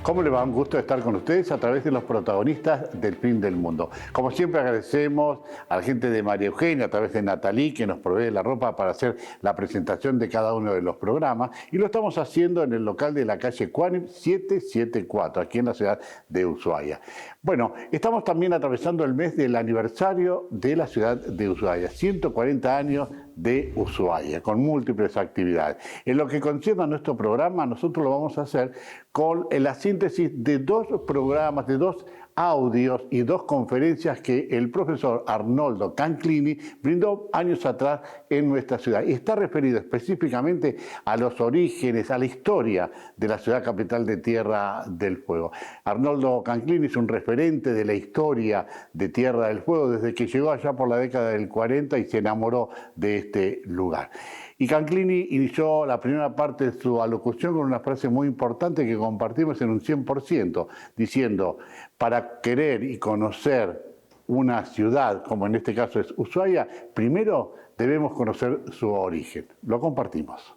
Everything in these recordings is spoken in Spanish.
¿Cómo le va? Un gusto estar con ustedes a través de los protagonistas del fin del mundo. Como siempre agradecemos a la gente de María Eugenia, a través de Natalí, que nos provee la ropa para hacer la presentación de cada uno de los programas. Y lo estamos haciendo en el local de la calle Cuánib 774, aquí en la ciudad de Ushuaia. Bueno, estamos también atravesando el mes del aniversario de la ciudad de Ushuaia, 140 años de Ushuaia, con múltiples actividades. En lo que concierne a nuestro programa, nosotros lo vamos a hacer con la síntesis de dos programas, de dos audios y dos conferencias que el profesor Arnoldo Canclini brindó años atrás en nuestra ciudad. Y está referido específicamente a los orígenes, a la historia de la ciudad capital de Tierra del Fuego. Arnoldo Canclini es un referente de la historia de Tierra del Fuego desde que llegó allá por la década del 40 y se enamoró de este lugar. Y Canclini inició la primera parte de su alocución con una frase muy importante que compartimos en un 100%, diciendo: para querer y conocer una ciudad, como en este caso es Ushuaia, primero debemos conocer su origen. Lo compartimos.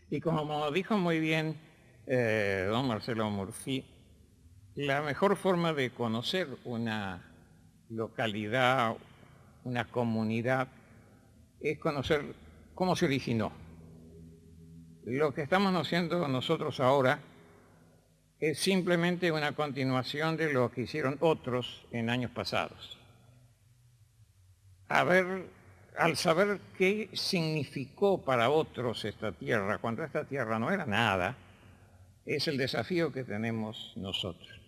Y como dijo muy bien don Marcelo Murphy, la mejor forma de conocer una localidad, una comunidad, es conocer cómo se originó. Lo que estamos haciendo nosotros ahora es simplemente una continuación de lo que hicieron otros en años pasados. Al saber qué significó para otros esta tierra, cuando esta tierra no era nada, es el desafío que tenemos nosotros.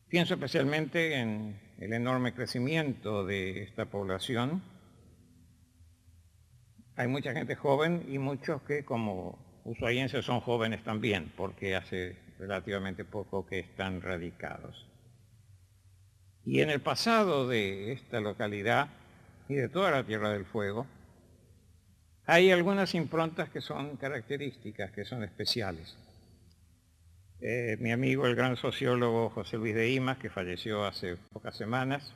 Pienso especialmente en el enorme crecimiento de esta población. Hay mucha gente joven y muchos que como ushuaienses son jóvenes también, porque hace relativamente poco que están radicados. Y en el pasado de esta localidad y de toda la Tierra del Fuego, hay algunas improntas que son características, que son especiales. Mi amigo, el gran sociólogo José Luis de Imas, que falleció hace pocas semanas,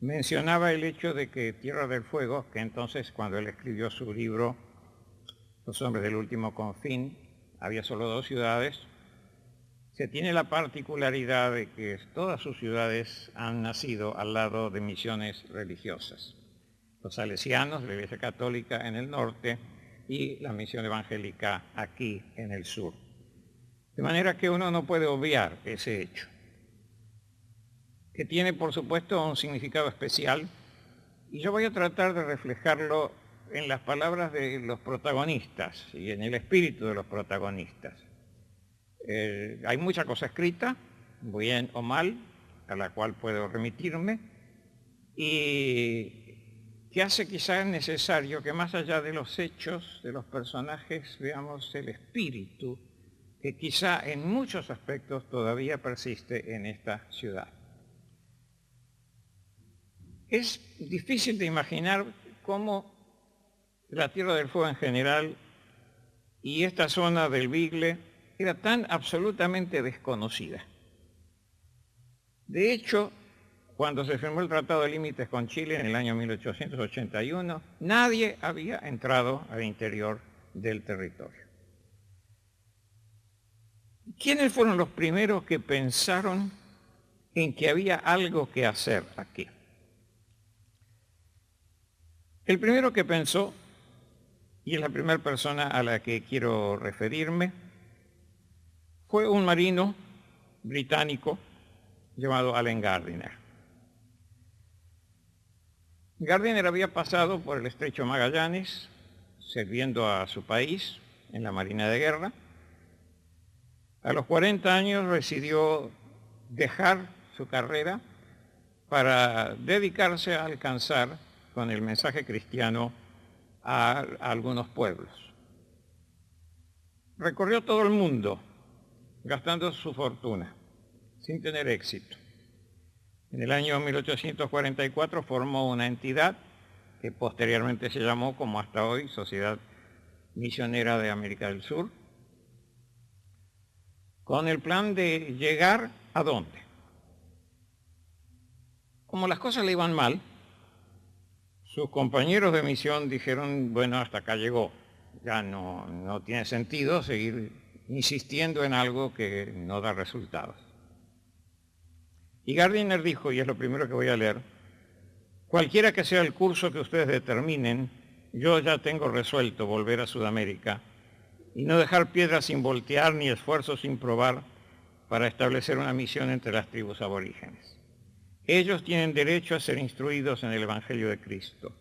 mencionaba el hecho de que Tierra del Fuego, que entonces cuando él escribió su libro Los hombres del último confín, había solo 2 ciudades, se tiene la particularidad de que todas sus ciudades han nacido al lado de misiones religiosas. Los salesianos de la Iglesia Católica en el norte y la misión evangélica aquí en el sur. De manera que uno no puede obviar ese hecho, que tiene por supuesto un significado especial, y yo voy a tratar de reflejarlo en las palabras de los protagonistas y en el espíritu de los protagonistas. Hay mucha cosa escrita, bien o mal, a la cual puedo remitirme, y que hace quizás necesario que más allá de los hechos, de los personajes, veamos el espíritu que quizá en muchos aspectos todavía persiste en esta ciudad. Es difícil de imaginar cómo la Tierra del Fuego en general y esta zona del Bigle era tan absolutamente desconocida. De hecho, cuando se firmó el Tratado de Límites con Chile en el año 1881, nadie había entrado al interior del territorio. ¿Quiénes fueron los primeros que pensaron en que había algo que hacer aquí? El primero que pensó, y es la primera persona a la que quiero referirme, fue un marino británico llamado Allen Gardiner. Gardiner había pasado por el Estrecho Magallanes, sirviendo a su país en la Marina de Guerra. A los 40 años decidió dejar su carrera para dedicarse a alcanzar con el mensaje cristiano a algunos pueblos. Recorrió todo el mundo gastando su fortuna, sin tener éxito. En el año 1844 formó una entidad que posteriormente se llamó, como hasta hoy, Sociedad Misionera de América del Sur, con el plan de llegar ¿a dónde? Como las cosas le iban mal, sus compañeros de misión dijeron: bueno, hasta acá llegó, ya no tiene sentido seguir insistiendo en algo que no da resultados. Y Gardiner dijo, y es lo primero que voy a leer, cualquiera que sea el curso que ustedes determinen, yo ya tengo resuelto volver a Sudamérica y no dejar piedras sin voltear ni esfuerzos sin probar para establecer una misión entre las tribus aborígenes. Ellos tienen derecho a ser instruidos en el Evangelio de Cristo.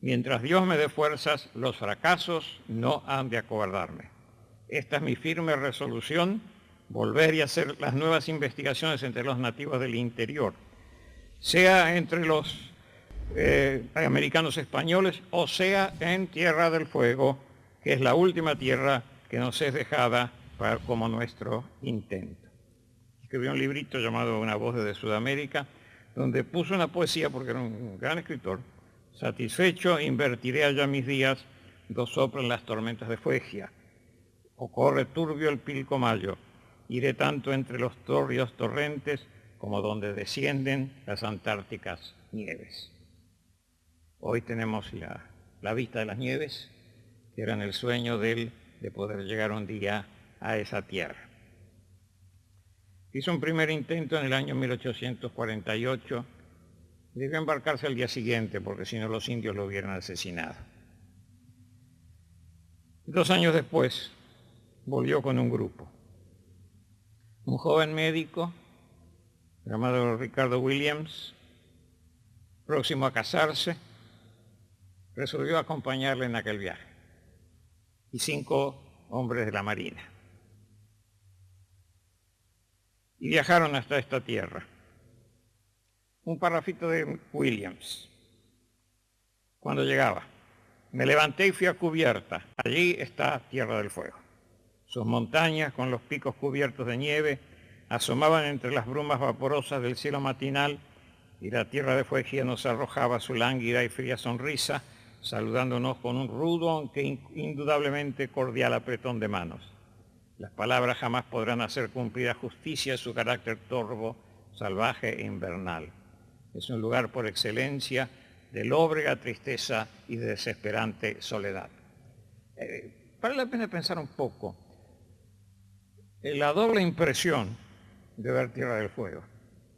Mientras Dios me dé fuerzas, los fracasos no han de acobardarme. Esta es mi firme resolución, volver y hacer las nuevas investigaciones entre los nativos del interior, sea entre los americanos españoles o sea en Tierra del Fuego, que es la última tierra que nos es dejada como nuestro intento. Escribió un librito llamado Una voz desde Sudamérica, donde puso una poesía, porque era un gran escritor. Satisfecho, invertiré allá mis días, do soplan las tormentas de Fuegia, o corre turbio el Pilcomayo, iré tanto entre los tórridos torrentes como donde descienden las antárticas nieves. Hoy tenemos la vista de las nieves, que eran el sueño de él de poder llegar un día a esa tierra. Hizo un primer intento en el año 1848, debió embarcarse al día siguiente porque si no los indios lo hubieran asesinado. 2 años después volvió con un grupo. Un joven médico llamado Ricardo Williams, próximo a casarse, resolvió acompañarle en aquel viaje, y 5 hombres de la Marina. Y viajaron hasta esta tierra. Un parrafito de Williams. Cuando llegaba, me levanté y fui a cubierta. Allí está Tierra del Fuego. Sus montañas, con los picos cubiertos de nieve, asomaban entre las brumas vaporosas del cielo matinal, y la tierra de Fuegia nos arrojaba su lánguida y fría sonrisa, saludándonos con un rudo, aunque indudablemente cordial apretón de manos. Las palabras jamás podrán hacer cumplida justicia a su carácter torvo, salvaje e invernal. Es un lugar por excelencia de lóbrega tristeza y de desesperante soledad. Vale la pena pensar un poco la doble impresión de ver Tierra del Fuego.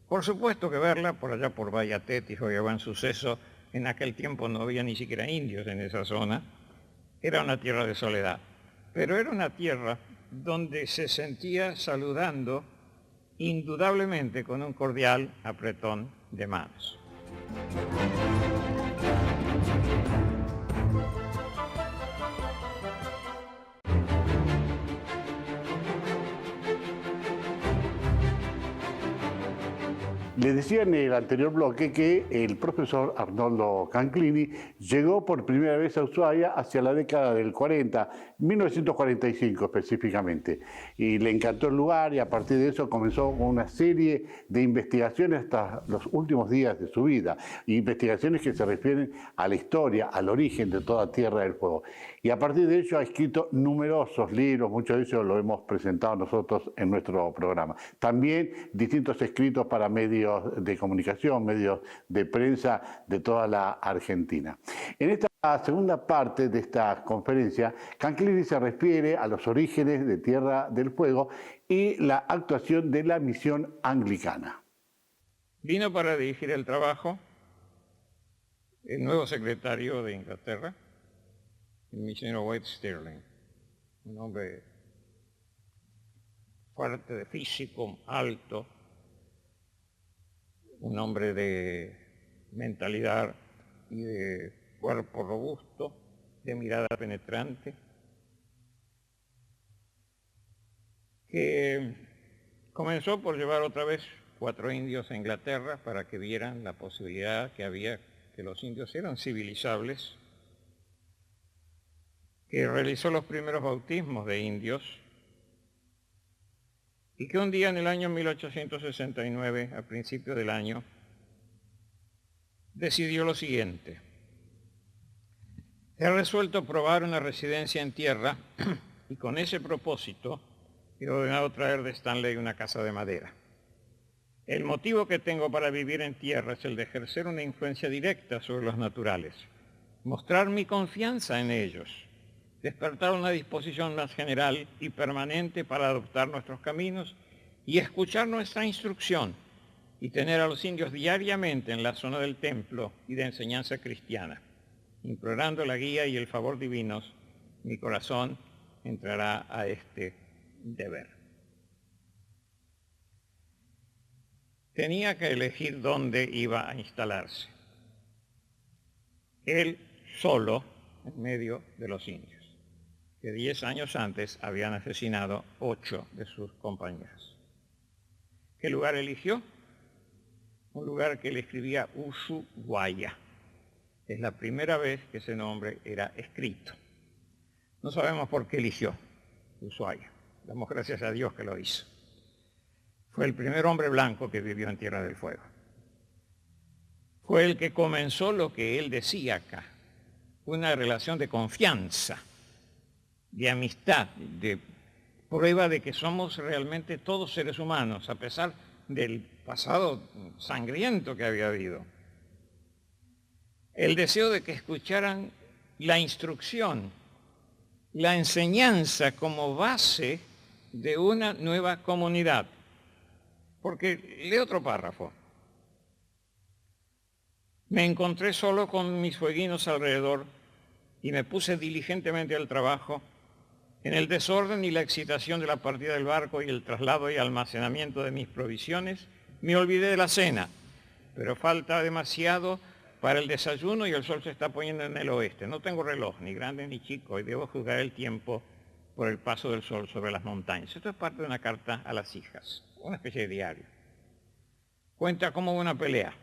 Por supuesto que verla por allá por Bahía Tetis o Buen Suceso, en aquel tiempo no había ni siquiera indios en esa zona, era una tierra de soledad, pero era una tierra donde se sentía saludando indudablemente con un cordial apretón de manos. Les decía en el anterior bloque que el profesor Arnoldo Canclini llegó por primera vez a Ushuaia hacia la década del 40, 1945 específicamente, y le encantó el lugar y a partir de eso comenzó una serie de investigaciones hasta los últimos días de su vida, investigaciones que se refieren a la historia, al origen de toda Tierra del Fuego. Y a partir de ello ha escrito numerosos libros, muchos de ellos lo hemos presentado nosotros en nuestro programa. También distintos escritos para medios de comunicación, medios de prensa de toda la Argentina. En esta segunda parte de esta conferencia, Canclini se refiere a los orígenes de Tierra del Fuego y la actuación de la misión anglicana. Vino para dirigir el trabajo el nuevo secretario de Inglaterra, el misionero White Stirling, un hombre fuerte de físico, alto, un hombre de mentalidad y de cuerpo robusto, de mirada penetrante, que comenzó por llevar otra vez 4 indios a Inglaterra para que vieran la posibilidad que había, que los indios eran civilizables, que realizó los primeros bautismos de indios y que un día en el año 1869, a principios del año, decidió lo siguiente: he resuelto probar una residencia en tierra y con ese propósito he ordenado traer de Stanley una casa de madera. El motivo que tengo para vivir en tierra es el de ejercer una influencia directa sobre los naturales, mostrar mi confianza en ellos, despertar una disposición más general y permanente para adoptar nuestros caminos y escuchar nuestra instrucción y tener a los indios diariamente en la zona del templo y de enseñanza cristiana. Implorando la guía y el favor divinos, mi corazón entrará a este deber. Tenía que elegir dónde iba a instalarse. Él solo en medio de los indios, que 10 años antes habían asesinado 8 de sus compañeros. ¿Qué lugar eligió? Un lugar que le escribía Ushuaia. Es la primera vez que ese nombre era escrito. No sabemos por qué eligió Ushuaia. Damos gracias a Dios que lo hizo. Fue el primer hombre blanco que vivió en Tierra del Fuego. Fue el que comenzó lo que él decía acá, una relación de confianza, de amistad, de prueba de que somos realmente todos seres humanos, a pesar del pasado sangriento que había habido. El deseo de que escucharan la instrucción, la enseñanza como base de una nueva comunidad. Porque lee otro párrafo. Me encontré solo con mis fueguinos alrededor y me puse diligentemente al trabajo. En el desorden y la excitación de la partida del barco y el traslado y almacenamiento de mis provisiones, me olvidé de la cena, pero falta demasiado para el desayuno y el sol se está poniendo en el oeste. No tengo reloj, ni grande ni chico, y debo juzgar el tiempo por el paso del sol sobre las montañas. Esto es parte de una carta a las hijas, una especie de diario. Cuenta cómo hubo una pelea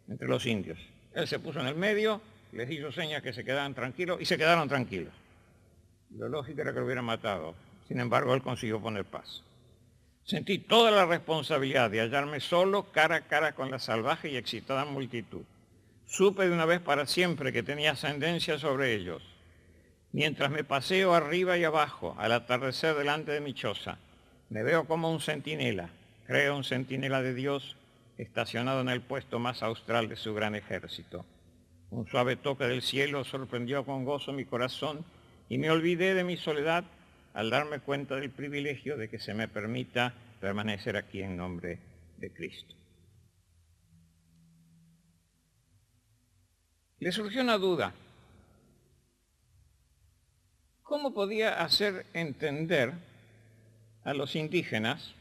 entre los indios. Él se puso en el medio, les hizo señas que se quedaran tranquilos y se quedaron tranquilos. Lo lógico era que lo hubieran matado. Sin embargo, él consiguió poner paz. Sentí toda la responsabilidad de hallarme solo cara a cara con la salvaje y excitada multitud. Supe de una vez para siempre que tenía ascendencia sobre ellos. Mientras me paseo arriba y abajo, al atardecer delante de mi choza, me veo como un centinela, creo un centinela de Dios, estacionado en el puesto más austral de su gran ejército. Un suave toque del cielo sorprendió con gozo mi corazón y me olvidé de mi soledad al darme cuenta del privilegio de que se me permita permanecer aquí en nombre de Cristo. Le surgió una duda. ¿Cómo podía hacer entender a los indígenas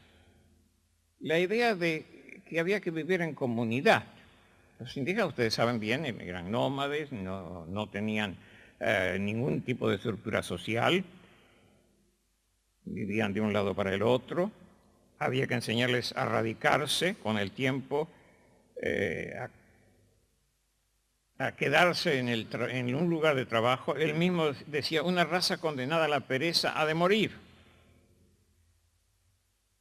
la idea de que había que vivir en comunidad? Los indígenas, ustedes saben bien, eran nómades, no tenían ningún tipo de estructura social, vivían de un lado para el otro, había que enseñarles a radicarse con el tiempo, a quedarse en un lugar de trabajo. Él mismo decía, una raza condenada a la pereza ha de morir.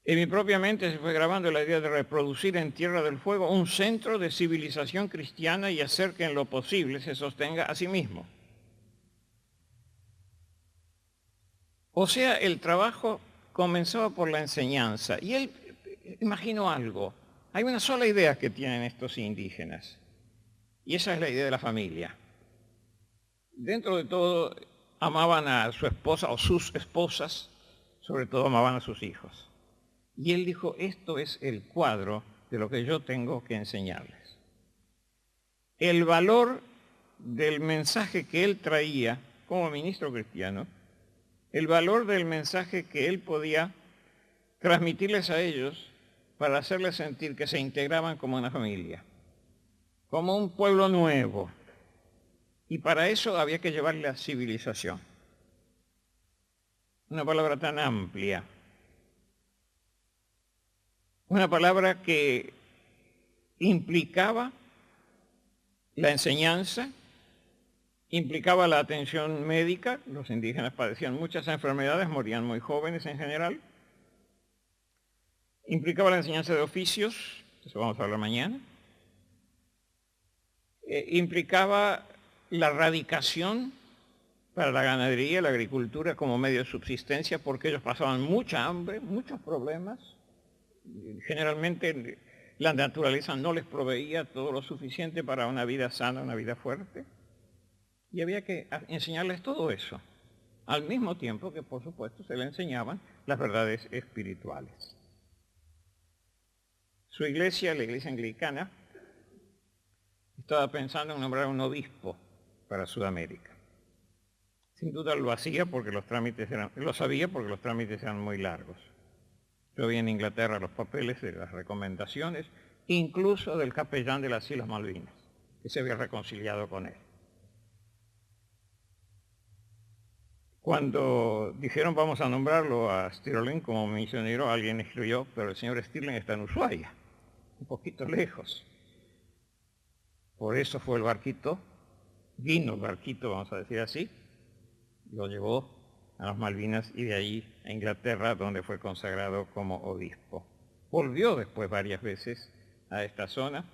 En mi propia mente se fue grabando la idea de reproducir en Tierra del Fuego un centro de civilización cristiana y hacer que en lo posible se sostenga a sí mismo. O sea, el trabajo comenzaba por la enseñanza. Y él imaginó algo. Hay una sola idea que tienen estos indígenas. Y esa es la idea de la familia. Dentro de todo, amaban a su esposa o sus esposas, sobre todo amaban a sus hijos. Y él dijo, esto es el cuadro de lo que yo tengo que enseñarles. El valor del mensaje que él traía como ministro cristiano, el valor del mensaje que él podía transmitirles a ellos para hacerles sentir que se integraban como una familia, como un pueblo nuevo. Y para eso había que llevarle a civilización. Una palabra tan amplia. Una palabra que implicaba la enseñanza, implicaba la atención médica. Los indígenas padecían muchas enfermedades, morían muy jóvenes en general. Implicaba la enseñanza de oficios, eso vamos a hablar mañana. Implicaba la radicación para la ganadería, la agricultura como medio de subsistencia, porque ellos pasaban mucha hambre, muchos problemas. Generalmente la naturaleza no les proveía todo lo suficiente para una vida sana, una vida fuerte. Y había que enseñarles todo eso al mismo tiempo que, por supuesto, se le enseñaban las verdades espirituales. Su iglesia, la iglesia anglicana, estaba pensando en nombrar un obispo para Sudamérica. Sin duda lo hacía porque los trámites lo sabía porque los trámites eran muy largos. Yo vi en Inglaterra los papeles de las recomendaciones, incluso del capellán de las Islas Malvinas, que se había reconciliado con él. Cuando dijeron vamos a nombrarlo a Stirling como misionero, alguien escribió, pero el señor Stirling está en Ushuaia, un poquito lejos. Por eso fue el barquito, vino el barquito, vamos a decir así, lo llevó a las Malvinas y de ahí a Inglaterra, donde fue consagrado como obispo. Volvió después varias veces a esta zona.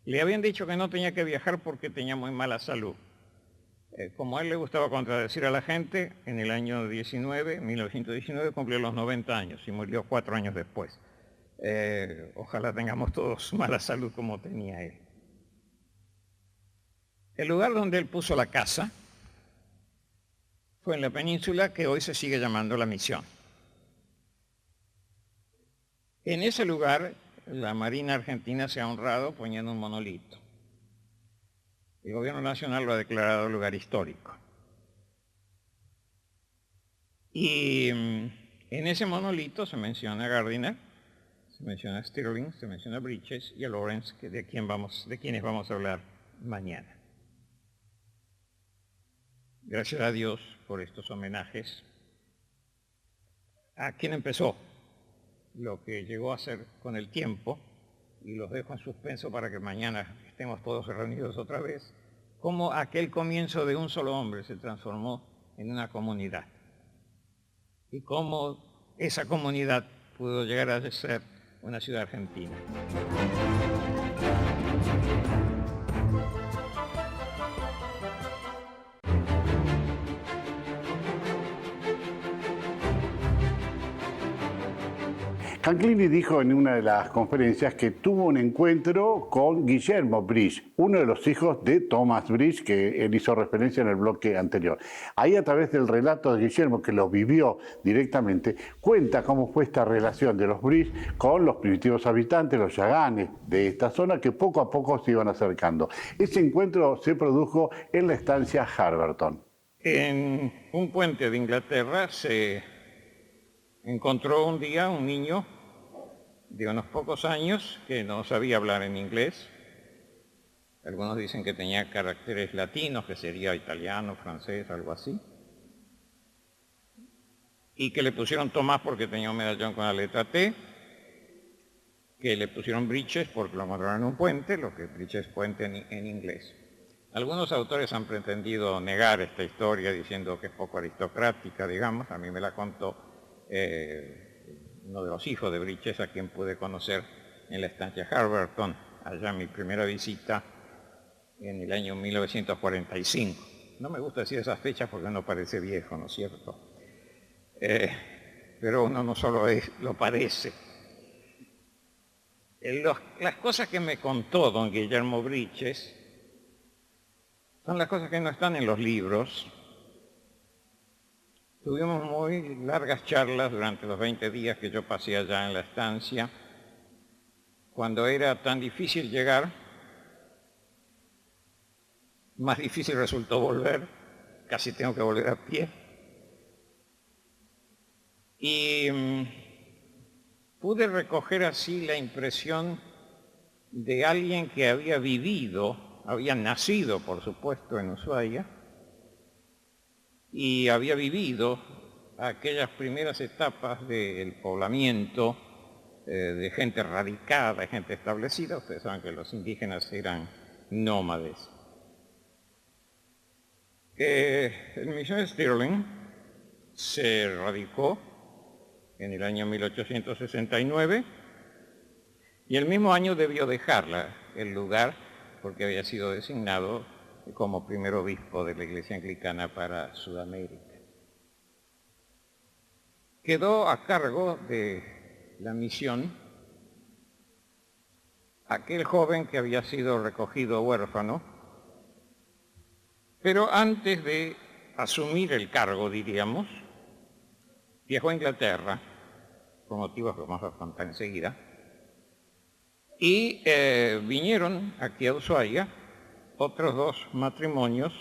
Le habían dicho que no tenía que viajar porque tenía muy mala salud. Como a él le gustaba contradecir a la gente, en el año 1919 cumplió los 90 años y murió 4 años después. Ojalá tengamos todos mala salud como tenía él. El lugar donde él puso la casa fue en la península que hoy se sigue llamando La Misión. En ese lugar la Marina Argentina se ha honrado poniendo un monolito. El gobierno nacional lo ha declarado lugar histórico. Y en ese monolito se menciona a Gardiner, se menciona a Stirling, se menciona a Bridges y a Lawrence, de quienes vamos a hablar mañana. Gracias a Dios por estos homenajes a quien empezó lo que llegó a ser con el tiempo, y los dejo en suspenso para que mañana estemos todos reunidos otra vez, cómo aquel comienzo de un solo hombre se transformó en una comunidad y cómo esa comunidad pudo llegar a ser una ciudad argentina. Canclini dijo en una de las conferencias que tuvo un encuentro con Guillermo Bridge, uno de los hijos de Thomas Bridge, que él hizo referencia en el bloque anterior. Ahí, a través del relato de Guillermo, que lo vivió directamente, cuenta cómo fue esta relación de los Bridge con los primitivos habitantes, los yaganes de esta zona, que poco a poco se iban acercando. Ese encuentro se produjo en la estancia Harberton. En un puente de Inglaterra se encontró un día un niño de unos pocos años que no sabía hablar en inglés. Algunos dicen que tenía caracteres latinos, que sería italiano, francés, algo así. Y que le pusieron Tomás porque tenía un medallón con la letra T, que le pusieron Bridges porque lo encontraron en un puente, lo que Bridges es puente en inglés. Algunos autores han pretendido negar esta historia diciendo que es poco aristocrática, digamos. A mí me la contó uno de los hijos de Bridges, a quien pude conocer en la estancia Harberton, allá en mi primera visita en el año 1945. No me gusta decir esas fechas porque uno parece viejo, ¿no es cierto? Pero uno no solo lo parece. Las cosas que me contó don Guillermo Bridges son las cosas que no están en los libros. Tuvimos muy largas charlas durante los 20 días que yo pasé allá en la estancia. Cuando era tan difícil llegar, más difícil resultó volver. Casi tengo que volver a pie. Y pude recoger así la impresión de alguien que había vivido, había nacido, por supuesto, en Ushuaia, y había vivido aquellas primeras etapas del poblamiento de gente radicada, de gente establecida. Ustedes saben que los indígenas eran nómades. El misionero Stirling se radicó en el año 1869 y el mismo año debió dejar el lugar porque había sido designado como primer obispo de la Iglesia Anglicana para Sudamérica. Quedó a cargo de la misión aquel joven que había sido recogido huérfano, pero antes de asumir el cargo, diríamos, viajó a Inglaterra, por motivos que vamos a contar enseguida, y vinieron aquí a Ushuaia otros dos matrimonios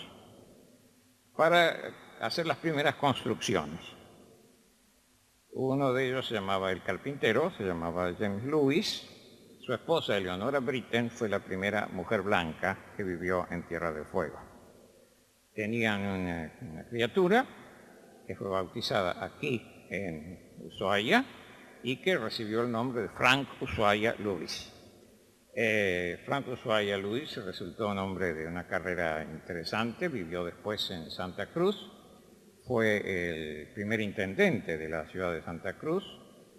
para hacer las primeras construcciones. Uno de ellos se llamaba el carpintero, se llamaba James Lewis. Su esposa, Eleonora Britten, fue la primera mujer blanca que vivió en Tierra del Fuego. Tenían una criatura que fue bautizada aquí en Ushuaia y que recibió el nombre de Frank Ushuaia Lewis. Frank Ushuaia Lewis resultó un hombre de una carrera interesante, vivió después en Santa Cruz, fue el primer intendente de la ciudad de Santa Cruz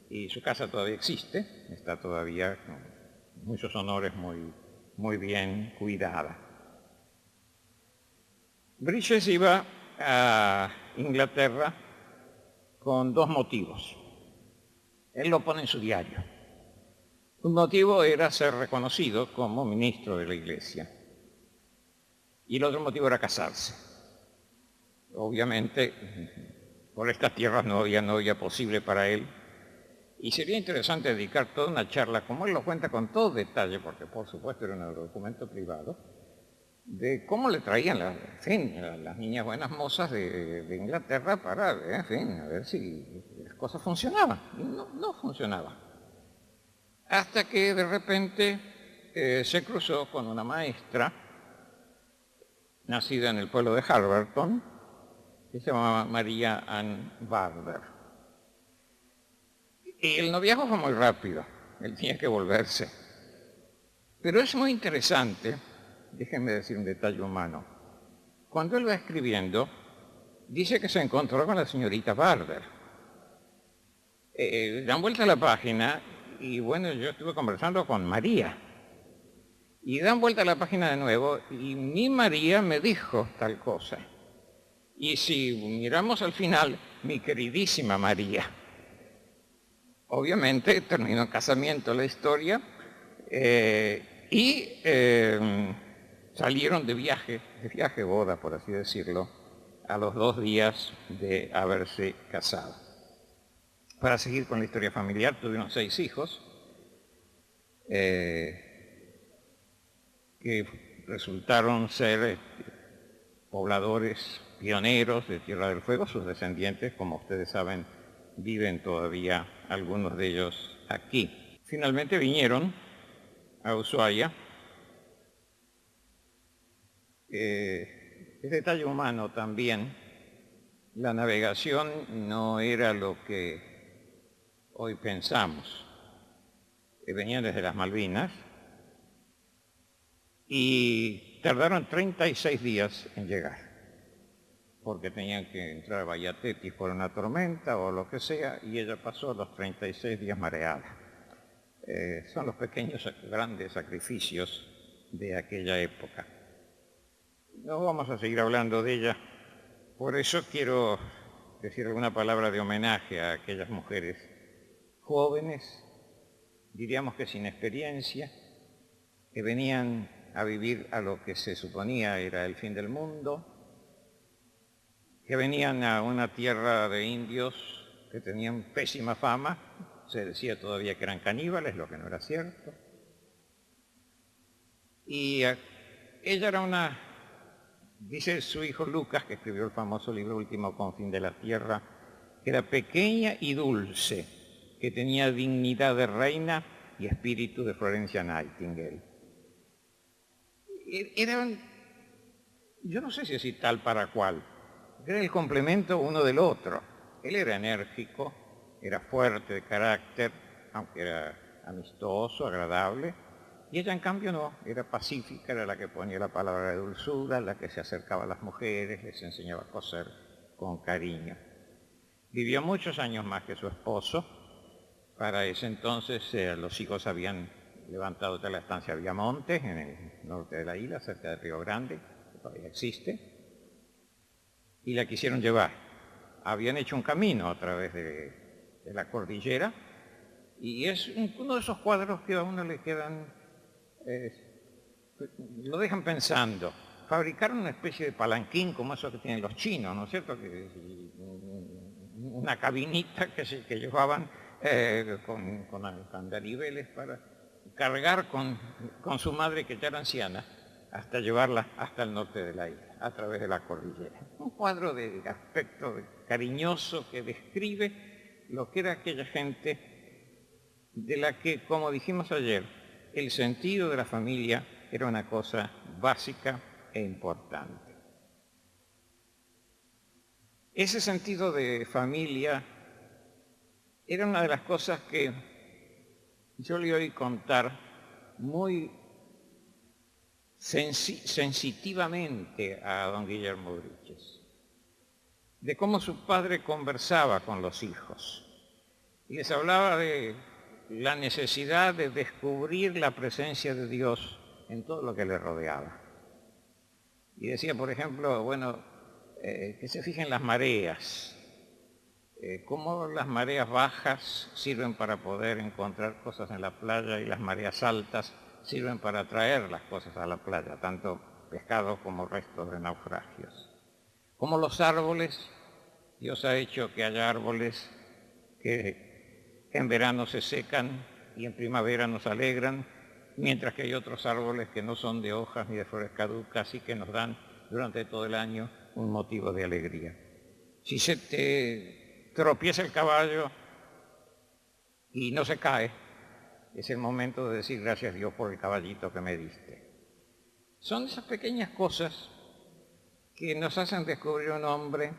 y su casa todavía existe, está todavía con muchos honores, muy bien cuidada. Bridges iba a Inglaterra con dos motivos. Él lo pone en su diario. Un motivo era ser reconocido como ministro de la Iglesia y el otro motivo era casarse. Obviamente, por estas tierras no había posible para él y sería interesante dedicar toda una charla, como él lo cuenta con todo detalle, porque por supuesto era un documento privado, de cómo le traían a las niñas buenas mozas de Inglaterra para, a ver si las cosas funcionaban. Y no funcionaban. Hasta que de repente se cruzó con una maestra nacida en el pueblo de Harberton, que se llamaba María Ann Barber. Y el noviazgo fue muy rápido, él tenía que volverse. Pero es muy interesante, déjenme decir un detalle humano. Cuando él va escribiendo, dice que se encontró con la señorita Barber. Dan vuelta a la página y bueno, yo estuve conversando con María. Y dan vuelta a la página de nuevo y mi María me dijo tal cosa. Y si miramos al final, mi queridísima María. Obviamente terminó en casamiento la historia y salieron de viaje, boda por así decirlo, a los 2 días de haberse casado. Para seguir con la historia familiar, tuvieron 6 hijos que resultaron ser pobladores pioneros de Tierra del Fuego. Sus descendientes, como ustedes saben, viven todavía algunos de ellos aquí. Finalmente vinieron a Ushuaia. Es detalle humano también. La navegación no era lo que hoy pensamos. Venían desde las Malvinas y tardaron 36 días en llegar, porque tenían que entrar a Bahía Tetis por una tormenta o lo que sea, y ella pasó los 36 días mareada. Son los pequeños, grandes sacrificios de aquella época. No vamos a seguir hablando de ella, por eso quiero decir alguna palabra de homenaje a aquellas mujeres jóvenes, diríamos que sin experiencia, que venían a vivir a lo que se suponía era el fin del mundo, que venían a una tierra de indios que tenían pésima fama, se decía todavía que eran caníbales, lo que no era cierto. Y ella era dice su hijo Lucas, que escribió el famoso libro Último Confín de la Tierra, que era pequeña y dulce, que tenía dignidad de reina y espíritu de Florencia Nightingale. Eran, yo no sé si así tal para cual, era el complemento uno del otro. Él era enérgico, era fuerte de carácter, aunque era amistoso, agradable, y ella en cambio no, era pacífica, era la que ponía la palabra de dulzura, la que se acercaba a las mujeres, les enseñaba a coser con cariño. Vivió muchos años más que su esposo. Para ese entonces los hijos habían levantado de la estancia Viamonte, en el norte de la isla, cerca de Río Grande, que todavía existe, y la quisieron llevar. Habían hecho un camino a través de la cordillera, y es uno de esos cuadros que a uno le quedan, lo dejan pensando. fabricaron una especie de palanquín como esos que tienen los chinos, ¿no es cierto? Una cabinita que llevaban con andariveles para cargar con su madre, que ya era anciana, hasta llevarla hasta el norte de la isla, a través de la cordillera. Un cuadro de aspecto cariñoso que describe lo que era aquella gente de la que, como dijimos ayer, el sentido de la familia era una cosa básica e importante. Ese sentido de familia era una de las cosas que yo le oí contar muy sensitivamente a don Guillermo Bríchez, de cómo su padre conversaba con los hijos y les hablaba de la necesidad de descubrir la presencia de Dios en todo lo que le rodeaba. Y decía, por ejemplo, bueno, que se fijen las mareas, cómo las mareas bajas sirven para poder encontrar cosas en la playa y las mareas altas sirven para traer las cosas a la playa, tanto pescados como restos de naufragios. Como los árboles, Dios ha hecho que haya árboles que en verano se secan y en primavera nos alegran, mientras que hay otros árboles que no son de hojas ni de flores caducas y que nos dan durante todo el año un motivo de alegría. Si se te tropieza el caballo y no se cae, es el momento de decir gracias Dios por el caballito que me diste. Son esas pequeñas cosas que nos hacen descubrir un hombre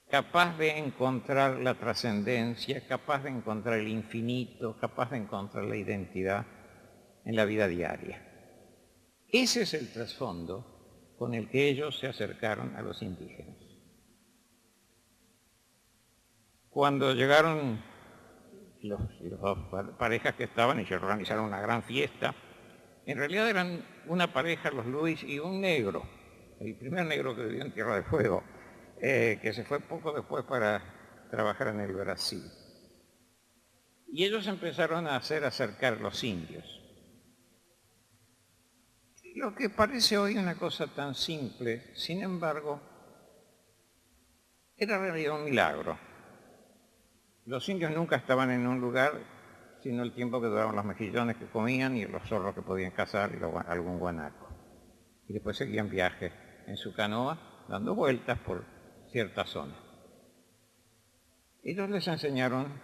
capaz de encontrar la trascendencia, capaz de encontrar el infinito, capaz de encontrar la identidad en la vida diaria. Ese es el trasfondo con el que ellos se acercaron a los indígenas. Cuando llegaron las dos parejas que estaban y se organizaron una gran fiesta, en realidad eran una pareja, los Luis y un negro, el primer negro que vivió en Tierra del Fuego, que se fue poco después para trabajar en el Brasil. Y ellos empezaron a hacer acercar los indios. Lo que parece hoy una cosa tan simple, sin embargo, era en realidad un milagro. Los indios nunca estaban en un lugar sino el tiempo que duraban los mejillones que comían y los zorros que podían cazar y algún guanaco. Y después seguían viaje en su canoa, dando vueltas por cierta zona. Ellos les enseñaron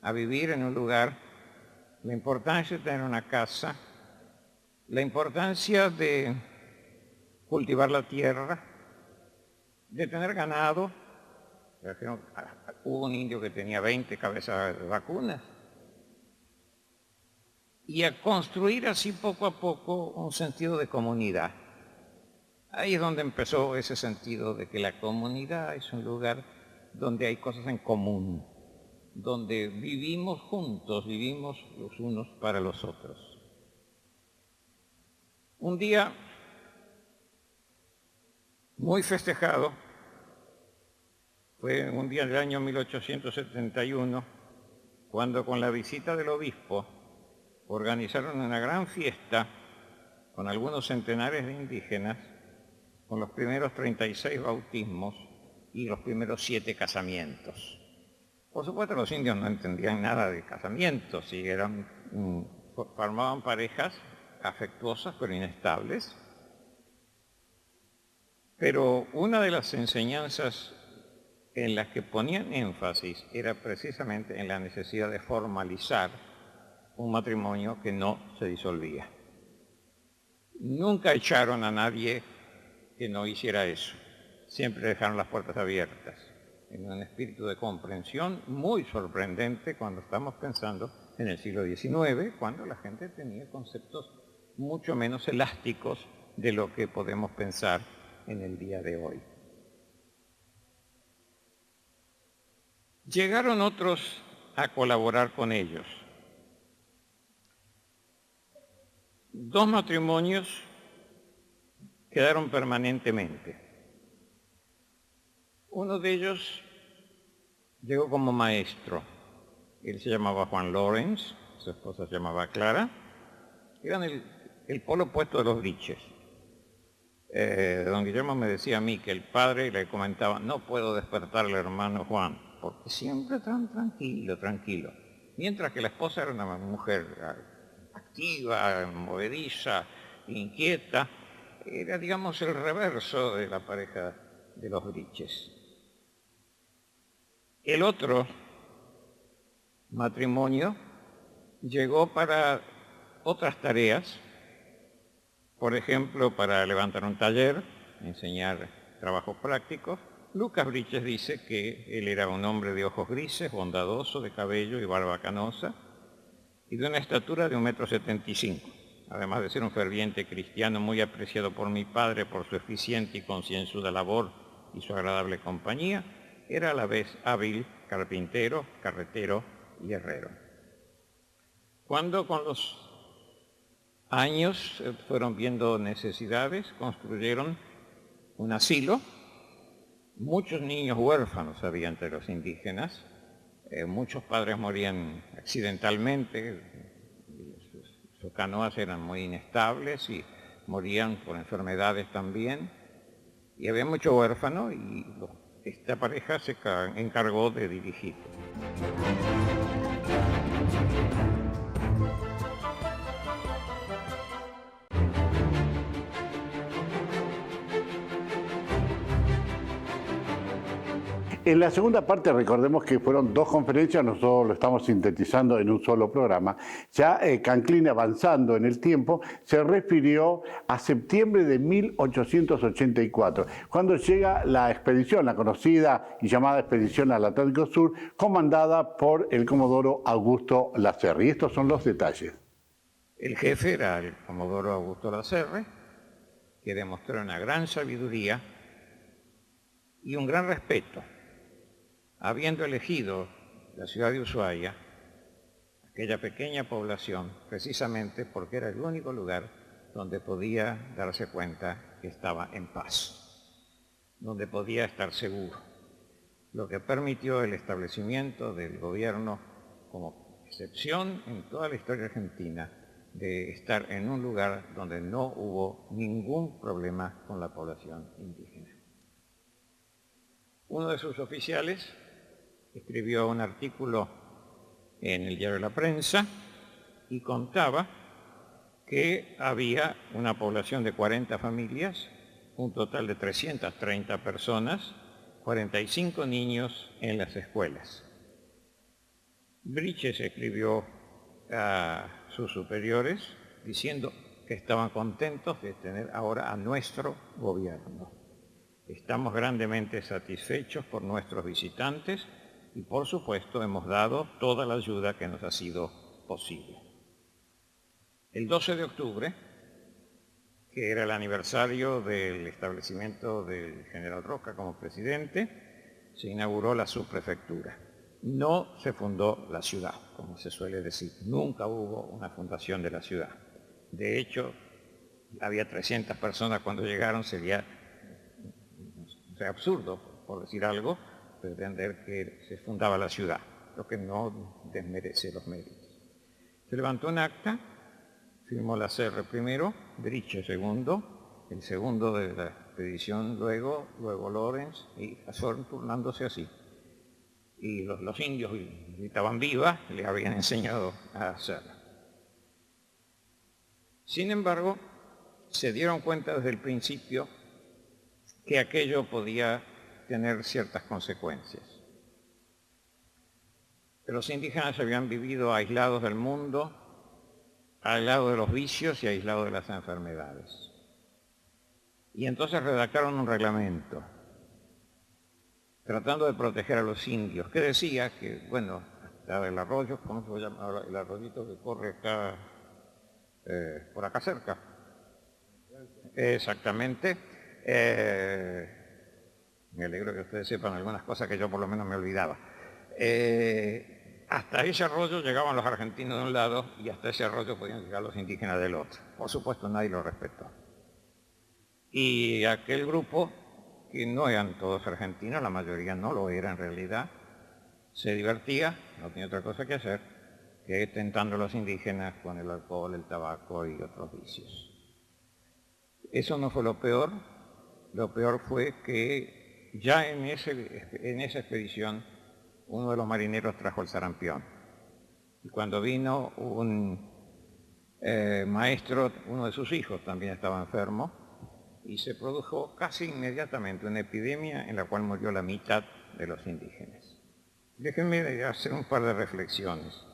a vivir en un lugar, la importancia de tener una casa, la importancia de cultivar la tierra, de tener ganado. Hubo un indio que tenía 20 cabezas de vacunas. Y a construir así poco a poco un sentido de comunidad. Ahí es donde empezó ese sentido de que la comunidad es un lugar donde hay cosas en común, donde vivimos juntos, vivimos los unos para los otros. Un día muy festejado, fue un día del año 1871, cuando con la visita del obispo organizaron una gran fiesta con algunos centenares de indígenas, con los primeros 36 bautismos y los primeros 7 casamientos. Por supuesto, los indios no entendían nada de casamientos y formaban parejas afectuosas pero inestables. Pero una de las enseñanzas en las que ponían énfasis era precisamente en la necesidad de formalizar un matrimonio que no se disolvía. Nunca echaron a nadie que no hiciera eso. Siempre dejaron las puertas abiertas, en un espíritu de comprensión muy sorprendente cuando estamos pensando en el siglo XIX, cuando la gente tenía conceptos mucho menos elásticos de lo que podemos pensar en el día de hoy. Llegaron otros a colaborar con ellos. 2 matrimonios quedaron permanentemente. Uno de ellos llegó como maestro. Él se llamaba Juan Lawrence, su esposa se llamaba Clara. Eran el polo opuesto de los Bríchez. Don Guillermo me decía a mí que el padre le comentaba, no puedo despertar al hermano Juan, porque siempre tan tranquilo, tranquilo. Mientras que la esposa era una mujer activa, movediza, inquieta, era, digamos, el reverso de la pareja de los Briches. El otro matrimonio llegó para otras tareas, por ejemplo, para levantar un taller, enseñar trabajos prácticos. Lucas Briches dice que él era un hombre de ojos grises, bondadoso, de cabello y barba canosa, y de una estatura de 1,75 m, además de ser un ferviente cristiano muy apreciado por mi padre por su eficiente y concienzuda labor y su agradable compañía. Era a la vez hábil carpintero, carretero y herrero. Cuando con los años fueron viendo necesidades, construyeron un asilo. Muchos niños huérfanos había entre los indígenas, muchos padres morían accidentalmente, sus canoas eran muy inestables y morían por enfermedades también, y había mucho huérfano y esta pareja se encargó de dirigir. En la segunda parte, recordemos que fueron dos conferencias, nosotros lo estamos sintetizando en un solo programa. Ya Canclín, avanzando en el tiempo, se refirió a septiembre de 1884, cuando llega la expedición, la conocida y llamada Expedición al Atlántico Sur, comandada por el comodoro Augusto Lacerre. Y estos son los detalles. El jefe era el comodoro Augusto Lacerre, que demostró una gran sabiduría y un gran respeto, habiendo elegido la ciudad de Ushuaia, aquella pequeña población, precisamente porque era el único lugar donde podía darse cuenta que estaba en paz, donde podía estar seguro, lo que permitió el establecimiento del gobierno como excepción en toda la historia argentina de estar en un lugar donde no hubo ningún problema con la población indígena. Uno de sus oficiales escribió un artículo en el diario La Prensa y contaba que había una población de 40 familias, un total de 330 personas, 45 niños en las escuelas. Briches escribió a sus superiores diciendo que estaban contentos de tener ahora a nuestro gobierno. Estamos grandemente satisfechos por nuestros visitantes y por supuesto hemos dado toda la ayuda que nos ha sido posible. El 12 de octubre, que era el aniversario del establecimiento del general Roca como presidente, se inauguró la subprefectura. No se fundó la ciudad, como se suele decir. Nunca hubo una fundación de la ciudad. De hecho, había 300 personas cuando llegaron, sería absurdo, por decir algo, pretender que se fundaba la ciudad, lo que no desmerece los méritos. Se levantó un acta, firmó Lacerre primero, Briche segundo, el segundo de la expedición luego Lorenz, y fueron turnándose así. Y los indios gritaban viva, le habían enseñado a hacerlo. Sin embargo, se dieron cuenta desde el principio que aquello podía tener ciertas consecuencias. Los indígenas habían vivido aislados del mundo, aislados de los vicios y aislados de las enfermedades. Y entonces redactaron un reglamento tratando de proteger a los indios, que decía que, bueno, hasta el arroyo, ¿cómo se llama ahora? El arroyito que corre acá, por acá cerca. Exactamente. Me alegro que ustedes sepan algunas cosas que yo por lo menos me olvidaba. Hasta ese arroyo llegaban los argentinos de un lado y hasta ese arroyo podían llegar los indígenas del otro. Por supuesto, nadie lo respetó. Y aquel grupo, que no eran todos argentinos, la mayoría no lo era en realidad, se divertía, no tenía otra cosa que hacer, que tentando a los indígenas con el alcohol, el tabaco y otros vicios. Eso no fue lo peor fue que ya en esa expedición uno de los marineros trajo el sarampión. Y cuando vino un maestro, uno de sus hijos también estaba enfermo, y se produjo casi inmediatamente una epidemia en la cual murió la mitad de los indígenas. Déjenme hacer un par de reflexiones.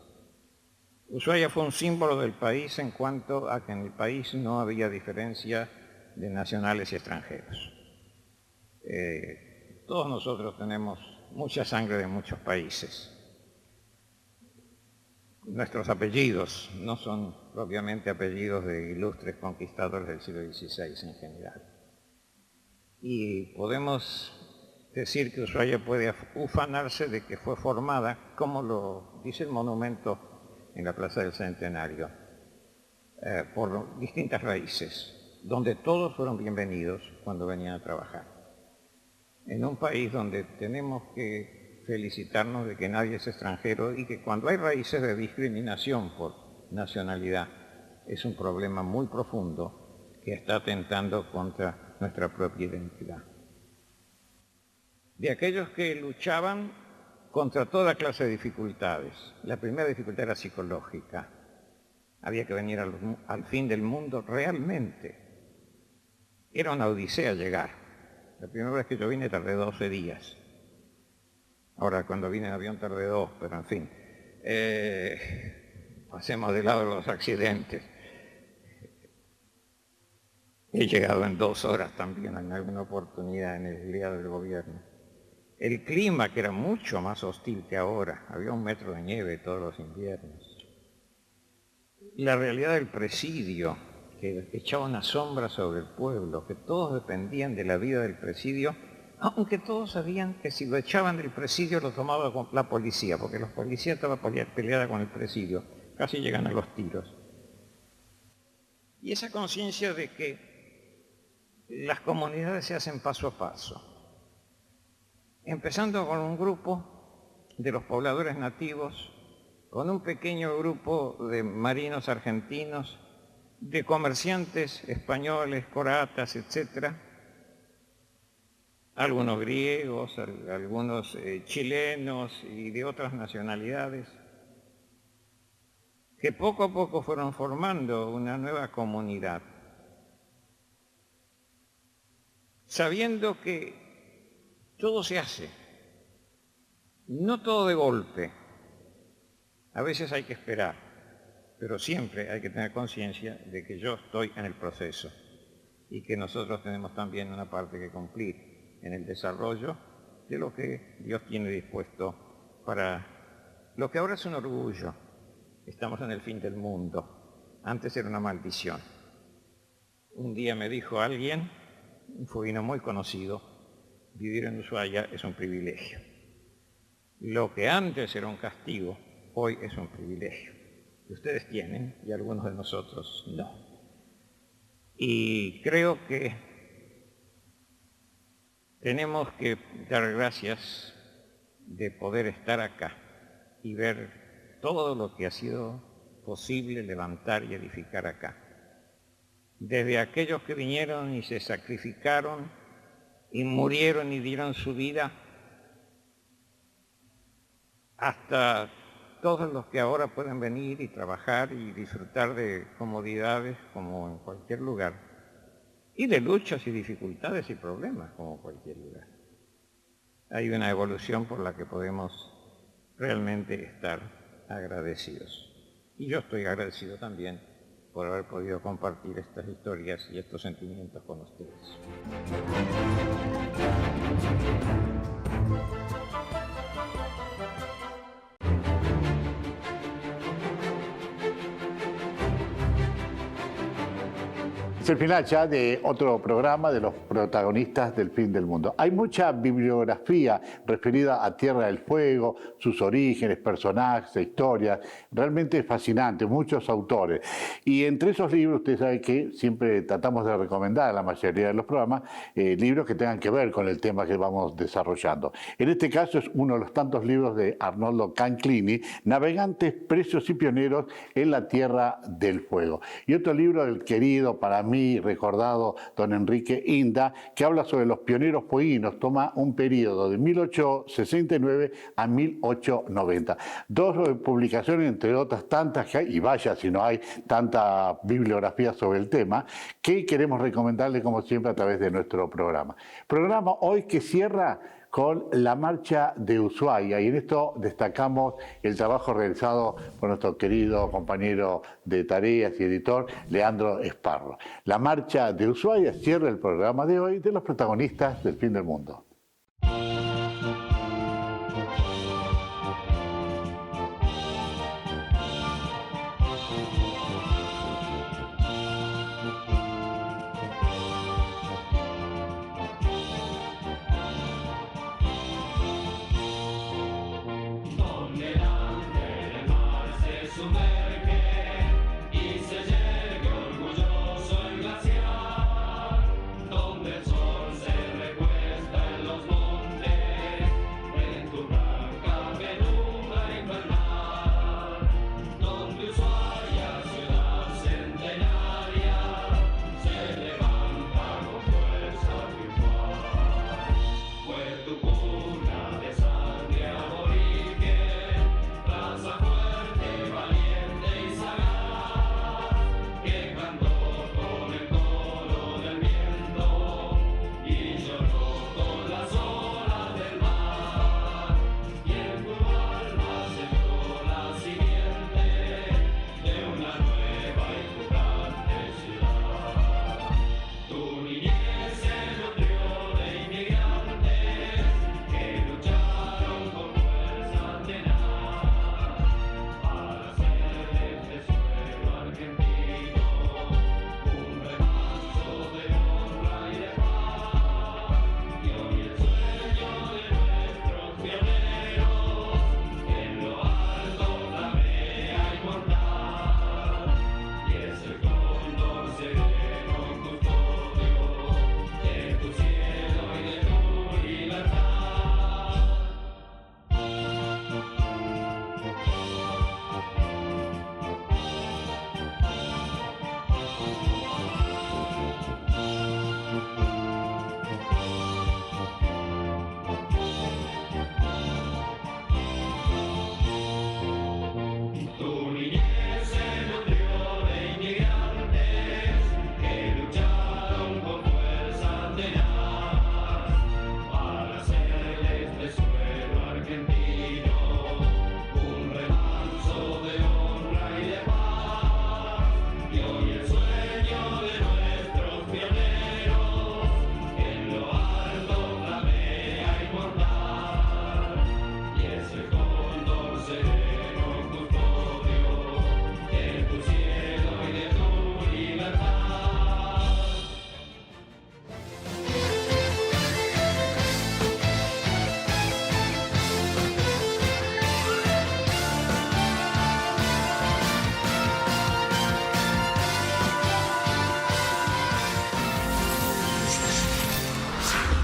Ushuaia fue un símbolo del país en cuanto a que en el país no había diferencia de nacionales y extranjeros. Todos nosotros tenemos mucha sangre de muchos países. Nuestros apellidos no son propiamente apellidos de ilustres conquistadores del siglo XVI en general. Y podemos decir que Ushuaia puede ufanarse de que fue formada, como lo dice el monumento en la Plaza del Centenario, por distintas raíces, donde todos fueron bienvenidos cuando venían a trabajar. En un país donde tenemos que felicitarnos de que nadie es extranjero y que cuando hay raíces de discriminación por nacionalidad es un problema muy profundo que está atentando contra nuestra propia identidad. De aquellos que luchaban contra toda clase de dificultades, la primera dificultad era psicológica. Había que venir al fin del mundo realmente. Era una odisea llegar. La primera vez que yo vine tardé 12 días. Ahora cuando vine en avión tardé 2, pero en fin. Pasemos de lado los accidentes. He llegado en 2 horas también en alguna oportunidad en el día del gobierno. El clima, que era mucho más hostil que ahora, había 1 metro de nieve todos los inviernos. La realidad del presidio, que echaba una sombra sobre el pueblo, que todos dependían de la vida del presidio, aunque todos sabían que si lo echaban del presidio lo tomaba la policía, porque la policía estaba peleada con el presidio, casi llegan a los tiros. Y esa conciencia de que las comunidades se hacen paso a paso, empezando con un grupo de los pobladores nativos, con un pequeño grupo de marinos argentinos, de comerciantes españoles, croatas, etcétera, algunos griegos, algunos chilenos y de otras nacionalidades, que poco a poco fueron formando una nueva comunidad, sabiendo que todo se hace, no todo de golpe. A veces hay que esperar, pero siempre hay que tener conciencia de que yo estoy en el proceso y que nosotros tenemos también una parte que cumplir en el desarrollo de lo que Dios tiene dispuesto para lo que ahora es un orgullo. Estamos en el fin del mundo. Antes era una maldición. Un día me dijo alguien, un fueguino muy conocido, vivir en Ushuaia es un privilegio. Lo que antes era un castigo, hoy es un privilegio. Que ustedes tienen y algunos de nosotros no. Y creo que tenemos que dar gracias de poder estar acá y ver todo lo que ha sido posible levantar y edificar acá. Desde aquellos que vinieron y se sacrificaron y murieron y dieron su vida, hasta todos los que ahora pueden venir y trabajar y disfrutar de comodidades como en cualquier lugar, y de luchas y dificultades y problemas como en cualquier lugar. Hay una evolución por la que podemos realmente estar agradecidos. Y yo estoy agradecido también por haber podido compartir estas historias y estos sentimientos con ustedes. Es el final ya de otro programa de los protagonistas del fin del mundo. Hay mucha bibliografía referida a Tierra del Fuego, sus orígenes, personajes, historias. Realmente es fascinante, muchos autores. Y entre esos libros, usted sabe que siempre tratamos de recomendar a la mayoría de los programas libros que tengan que ver con el tema que vamos desarrollando. En este caso es uno de los tantos libros de Arnoldo Canclini, Navegantes, Precios y Pioneros en la Tierra del Fuego. Y otro libro del querido para mí, mí recordado don Enrique Inda, que habla sobre los pioneros fueguinos. Toma un periodo de 1869 a 1890. Dos publicaciones, entre otras tantas que hay, y vaya si no hay tanta bibliografía sobre el tema, que queremos recomendarle como siempre a través de nuestro programa. Programa hoy que cierra con la marcha de Ushuaia, y en esto destacamos el trabajo realizado por nuestro querido compañero de tareas y editor Leandro Esparro. La marcha de Ushuaia cierra el programa de hoy de los protagonistas del fin del mundo.